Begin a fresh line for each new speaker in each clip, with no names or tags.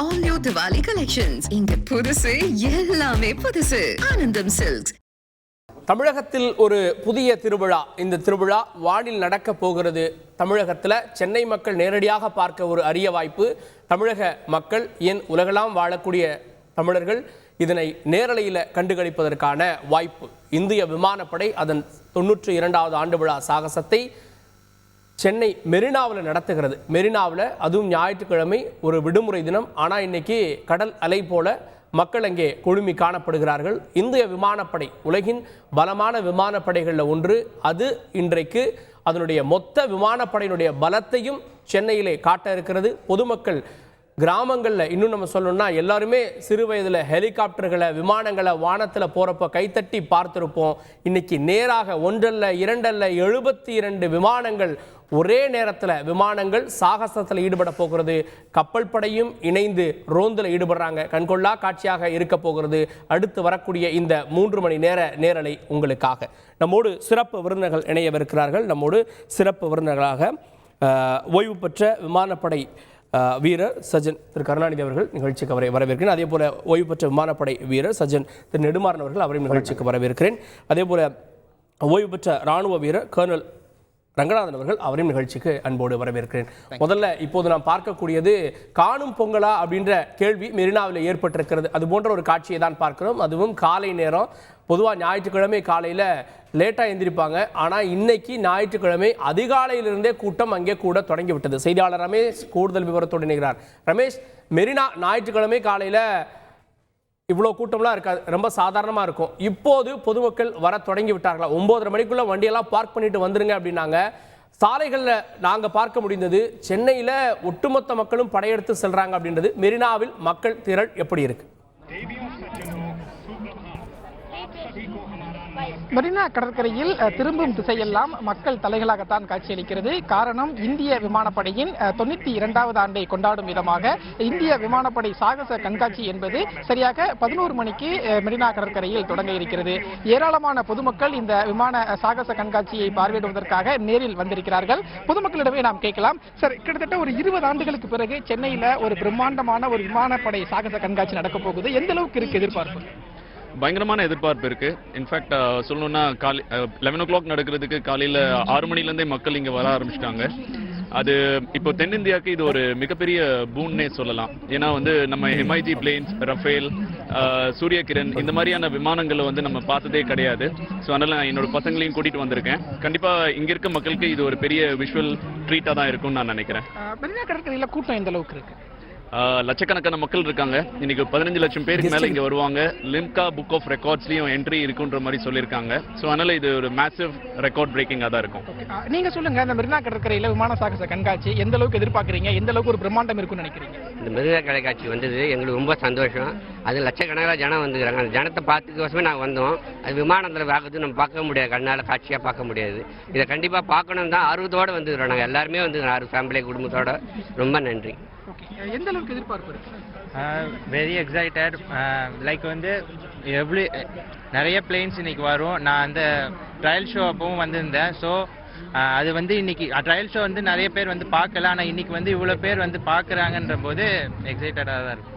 all new Diwali collections. இங்க புதுசு எல்லாமே புதுசு. ஆனந்தம் சில்க்ஸ்.
தமிழகத்தில் ஒரு புதிய திருவிழா. இந்த திருவிழா வானில் நடக்க போகிறது. தமிழகத்தில் சென்னை மக்கள் நேரடியாக பார்க்க ஒரு அரிய வாய்ப்பு. தமிழக மக்கள் ஏன் உலகெல்லாம் வாழக்கூடிய தமிழர்கள் இதனை நேரலையில் கண்டுகளிப்பதற்கான வாய்ப்பு. இந்திய விமானப்படை அதன் 92வது ஆண்டு விழா சாகசத்தை சென்னை மெரினாவில் நடத்துகிறது. மெரினாவில் அதுவும் ஞாயிற்றுக்கிழமை ஒரு விடுமுறை தினம். ஆனால் இன்னைக்கு கடல் அலை போல மக்கள் அங்கே குழுமி காணப்படுகிறார்கள். இந்திய விமானப்படை உலகின் பலமான விமானப்படைகளில் ஒன்று. அது இன்றைக்கு அதனுடைய மொத்த விமானப்படையினுடைய பலத்தையும் சென்னையிலே காட்ட இருக்கிறது. பொதுமக்கள் கிராமங்களில் இன்னும் நம்ம சொல்லணும்னா எல்லாருமே சிறு வயதில் ஹெலிகாப்டர்களை விமானங்களை வானத்தில் போகிறப்ப கைத்தட்டி பார்த்துருப்போம். இன்னைக்கு நேராக ஒன்றல்ல இரண்டல்ல 72 விமானங்கள் ஒரே நேரத்தில் விமானங்கள் சாகசத்தில் ஈடுபட போகிறது. கப்பல் படையும் இணைந்து ரோந்தில் ஈடுபடுறாங்க. கண்கொள்ளா காட்சியாக இருக்க போகிறது. அடுத்து வரக்கூடிய இந்த 3 மணி நேர நேரலை உங்களுக்காக. நம்மோடு சிறப்பு விருந்தினர்கள் இணையவிருக்கிறார்கள். நம்மோடு சிறப்பு விருந்தினர்களாக ஓய்வு பெற்ற விமானப்படை வீரர் சஜன் திரு கருணாநிதி அவர்கள் நிகழ்ச்சிக்கு வரவேற்கிறேன். அதே போல ஓய்வு பெற்ற விமானப்படை வீரர் சஜன் திரு நெடுமாறன் அவர்கள் அவரையும் நிகழ்ச்சிக்கு வரவேற்கிறேன். அதே போல ஓய்வு பெற்ற இராணுவ வீரர் கர்னல் ரங்கநாதன் அவர்கள் அவரையும் நிகழ்ச்சிக்கு அன்போடு வரவேற்கிறேன். முதல்ல இப்போது நாம் பார்க்கக்கூடியது காணும் பொங்கலா அப்படின்ற கேள்வி மெரினாவில் ஏற்பட்டிருக்கிறது. அது போன்ற ஒரு காட்சியை தான் பார்க்கிறோம். அதுவும் காலை நேரம். பொதுவாக ஞாயிற்றுக்கிழமை காலையில் லேட்டாக எந்திரிப்பாங்க. ஆனால் இன்னைக்கு ஞாயிற்றுக்கிழமை அதிகாலையிலிருந்தே கூட்டம் அங்கே கூட தொடங்கிவிட்டது. செய்தியாளர் ரமேஷ் கூடுதல் விவரத்தோடு இணைகிறார். ரமேஷ், மெரினா ஞாயிற்றுக்கிழமை காலையில் இவ்வளோ கூட்டம்லாம் இருக்காது, ரொம்ப சாதாரணமாக இருக்கும். இப்போது பொதுமக்கள் வர தொடங்கி விட்டார்களா? 9:30 மணிக்குள்ளே வண்டியெல்லாம் பார்க் பண்ணிட்டு வந்துருங்க அப்படின்னாங்க. சாலைகளில் நாங்கள் பார்க்க முடிந்தது சென்னையில் ஒட்டுமொத்த மக்களும் படையெடுத்து செல்றாங்க அப்படின்றது. மெரினாவில் மக்கள் திரள் எப்படி இருக்கு?
மெரினா கடற்கரையில் திரும்பும் திசையெல்லாம் மக்கள் தலைகளாகத்தான் காட்சியளிக்கிறது. காரணம், இந்திய விமானப்படையின் 92வது ஆண்டை கொண்டாடும் விதமாக இந்திய விமானப்படை சாகச கண்காட்சி என்பது சரியாக 11 மணிக்கு மெரினா கடற்கரையில் தொடங்க இருக்கிறது. ஏராளமான பொதுமக்கள் இந்த விமான சாகச கண்காட்சியை பார்வையிடுவதற்காக நேரில் வந்திருக்கிறார்கள். பொதுமக்களிடமே நாம் கேட்கலாம். சார், கிட்டத்தட்ட ஒரு 20 ஆண்டுகளுக்கு பிறகு சென்னையில் ஒரு பிரம்மாண்டமான ஒரு விமானப்படை சாகச கண்காட்சி நடக்க போகுது. எந்த அளவுக்கு இருக்கு எதிர்பார்ப்பு?
பயங்கரமான எதிர்பார்ப்பு இருக்கு. இன்ஃபேக்ட் சொல்லணும்னா 11 o'clock நடக்கிறதுக்கு காலையில் 6 மணிலேருந்தே மக்கள் இங்கே வர ஆரம்பிச்சிட்டாங்க. அது இப்போ தென்னிந்தியாவுக்கு இது ஒரு மிகப்பெரிய பூன்னே சொல்லலாம். ஏன்னா நம்ம MiG பிளேன்ஸ், ரஃபேல், சூரிய கிரண் இந்த மாதிரியான விமானங்களை நம்ம பார்த்ததே கிடையாது. ஸோ அதனால நான் என்னோட பசங்களையும் கூட்டிட்டு வந்திருக்கேன். கண்டிப்பா இங்க இருக்க மக்களுக்கு இது ஒரு பெரிய விஷுவல் ட்ரீட்டா தான் இருக்கும்னு நான் நினைக்கிறேன்.
கடற்கரையில் கூட்டம் எந்த அளவுக்கு இருக்கு?
லட்சக்கணக்கான மக்கள் இருக்காங்க. இன்னைக்கு 15 லட்சம் பேருக்கு மேல இங்க வருவாங்க. லிம்கா புக் ஆஃப் ரெக்கார்ட்ஸ்லயும் என்ட்ரி இருக்குன்ற மாதிரி சொல்லியிருக்காங்க. ஸோ அதனால இது ஒரு மேசிவ் ரெக்கார்ட் பிரேக்கிங்கா தான் இருக்கும்.
நீங்க சொல்லுங்க, இந்த மெரினா கடற்கரையில விமான சாகச கண்காட்சி எந்த அளவுக்கு எதிர்பார்க்குறீங்க? எந்த அளவுக்கு ஒரு பிரம்மாண்டம் இருக்குன்னு நினைக்கிறீங்க?
இந்த மெரினா கண்காட்சி வந்தது எங்களுக்கு ரொம்ப சந்தோஷம். அது லட்சக்கணக்கில் ஜனம் வந்துக்கிறாங்க. அந்த ஜனத்தை பார்த்துக்கோசமே நாங்கள் வந்தோம். அது விமானத்தில் பார்க்கறது நம்ம பார்க்க முடியாது, கண்ணால் காட்சியாக பார்க்க முடியாது. இதை கண்டிப்பாக பார்க்கணும் தான் ஆர்வத்தோடு வந்துக்கிறோம். நாங்கள் எல்லாருமே வந்துக்கிறோம், 6 ஃபேமிலி குடும்பத்தோட. ரொம்ப நன்றி.
எந்த அளவுக்கு எதிர்பார்ப்பு இருக்கு?
Very excited. லைக் நிறைய பிளேன்ஸ் இன்னைக்கு வரும். நான் அந்த ட்ரையல் ஷோ அப்பவும் வந்திருந்தேன். ஸோ அது இன்னைக்கு ட்ரையல் ஷோ நிறைய பேர் பார்க்கல. ஆனால் இன்னைக்கு இவ்வளோ பேர் பார்க்குறாங்கன்ற போது எக்ஸைட்டடாக தான் இருக்கு.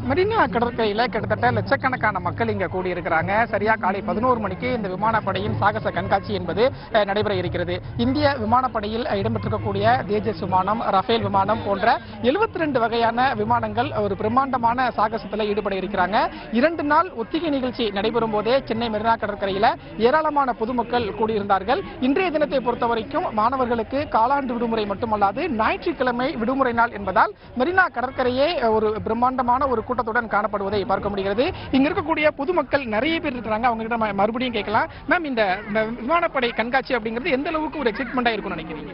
மெரினா கடற்கரையில் கிட்டத்தட்ட லட்சக்கணக்கான மக்கள் இங்கே கூடியிருக்கிறாங்க. சரியா காலை 11 மணிக்கு இந்த விமானப்படையின் சாகச கண்காட்சி என்பது நடைபெற இருக்கிறது. இந்திய விமானப்படையில் இடம்பெற்றிருக்கக்கூடிய தேஜஸ் விமானம், ரஃபேல் விமானம் போன்ற 72 வகையான விமானங்கள் ஒரு பிரம்மாண்டமான சாகசத்தில் ஈடுபட இருக்கிறாங்க. 2 நாள் ஒத்திகை நிகழ்ச்சி நடைபெறும் போதே சென்னை மெரினா கடற்கரையில் ஏராளமான பொதுமக்கள் கூடியிருந்தார்கள். இன்றைய தினத்தை பொறுத்த வரைக்கும் மாணவர்களுக்கு காலாண்டு விடுமுறை மட்டுமல்லாது ஞாயிற்றுக்கிழமை விடுமுறை நாள் என்பதால் மெரினா கடற்கரையே ஒரு பிரம்மாண்டமான ஒரு கூட்டத்துடன் காணப்படுவதை பார்க்க முடிகிறது. இங்க இருக்கக்கூடிய பொதுமக்கள் நிறைய பேர் இருக்கிறாங்க. அவங்க கிட்ட மறுபடியும் கேட்கலாம். மேம், இந்த விமானப்படை கண்காட்சி அப்படிங்கிறது எந்த அளவுக்கு ஒரு எக்ஸைட்மெண்டா இருக்கும்னு நினைக்கிறீங்க?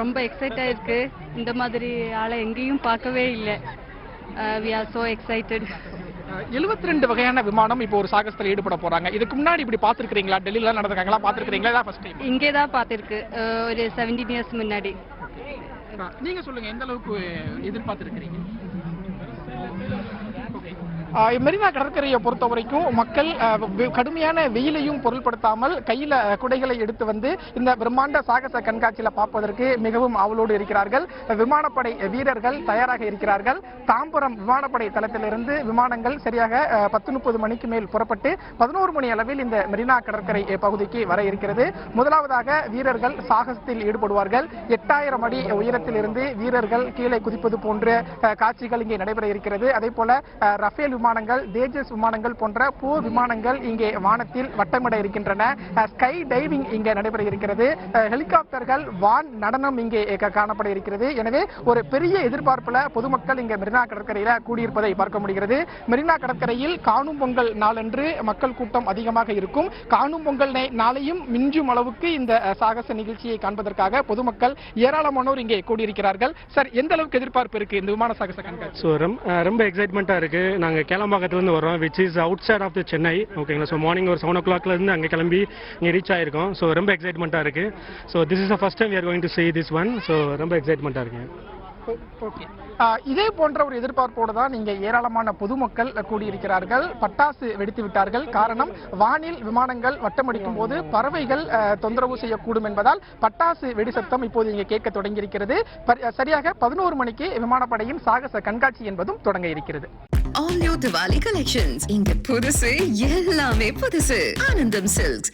ரொம்ப எக்ஸைட்டா இருக்கு. இந்த மாதிரி ஆளை எங்கேயும் பார்க்கவே இல்லை. we are so excited.
72 வகையான விமானம் இப்போ ஒரு சாகசத்தில் ஈடுபட போறாங்க. இதுக்கு முன்னாடி இப்படி பார்த்திருக்கீங்களா? டெல்லியில நடந்துருக்காங்களா? பார்த்திருக்கீங்களா? இதான் ஃபர்ஸ்ட் டைம்?
இங்கே தான் பார்த்திருக்கு, ஒரு 17 years முன்னாடி.
நீங்க சொல்லுங்க, எந்த அளவுக்கு எதிர்பார்த்திருக்கீங்க? மெரினா கடற்கரையை பொறுத்த வரைக்கும் மக்கள் கடுமையான வெயிலையும் பொருட்படுத்தாமல் கையில குடைகளை எடுத்து வந்து இந்த பிரம்மாண்ட சாகச கண்காட்சியில பார்ப்பதற்கு மிகவும் ஆவலோடு இருக்கிறார்கள். விமானப்படை வீரர்கள் தயாராக இருக்கிறார்கள். தாம்பரம் விமானப்படை தளத்திலிருந்து விமானங்கள் சரியாக 10:30 மணிக்கு மேல் புறப்பட்டு 11 மணி அளவில் இந்த மெரினா கடற்கரை பகுதிக்கு வர இருக்கிறது. முதலாவதாக வீரர்கள் சாகசத்தில் ஈடுபடுவார்கள். 8000 அடி உயரத்தில் இருந்து வீரர்கள் கீழே குதிப்பது போன்ற காட்சிகள் இங்கே நடைபெற இருக்கிறது. அதே போல ரஃபேல் விமானங்கள், தேஜஸ் விமானங்கள் போன்ற போர் விமானங்கள் இங்கே வானத்தில் வட்டமிட இருக்கின்றன. ஸ்கை டைவிங் இங்கே நடைபெற இருக்கிறது. ஹெலிகாப்டர்கள் வான் நடனம் இங்கே காணப்பட இருக்கிறது. எனவே ஒரு பெரிய எதிர்பார்ப்புல பொதுமக்கள் இங்கே மெரினா கடற்கரையில கூடியிருப்பதை பார்க்க முடிகிறது. மெரினா கடற்கரையில் காணும் பொங்கல் நாளன்று மக்கள் கூட்டம் அதிகமாக இருக்கும். காணும் பொங்கல் நாளையும் மிஞ்சும் அளவுக்கு இந்த சாகச நிகழ்ச்சியை காண்பதற்காக பொதுமக்கள் ஏராளமானோர் இங்கே கூடியிருக்கிறார்கள். சார், எந்த அளவுக்கு எதிர்பார்ப்பு இருக்கு இந்த விமான சாகச கண்காட்சி?
ரொம்ப எக்ஸைட்மெண்ட்டா இருக்கு. நாங்க கேளம்பாக்கத்துலேருந்து வரோம், which is outside of the Chennai. ஓகேங்களா? ஸோ மார்னிங் ஒரு 7 o'clock இருந்து அங்கே கிளம்பி இங்கே ரீச் ஆயிருக்கோம். ஸோ ரொம்ப எக்ஸைட்மெண்ட்டாக இருக்கு. So this is the first time we are going to see this one. So ரொம்ப எக்ஸைட்மெண்ட்டாக இருக்கு.
ஓகே, இதே போன்ற ஒரு எதிர்பார்ப்போடு தான் இங்கே ஏராளமான பொதுமக்கள் கூடியிருக்கிறார்கள். பட்டாசு வெடித்து விட்டார்கள். காரணம், வானில் விமானங்கள் வட்டமடிக்கும் போது பறவைகள் தொந்தரவு செய்யக்கூடும் என்பதால் பட்டாசு வெடி சத்தம் இப்போது இங்கே கேட்க தொடங்கியிருக்கிறது. சரியாக 11 மணிக்கு விமானப்படையின் சாகச கண்காட்சி என்பதும் தொடங்க இருக்கிறது.
All new Diwali collections. இங்க புதுசு எல்லாமே புதுசு. ஆனந்தம் சில்க்ஸ்.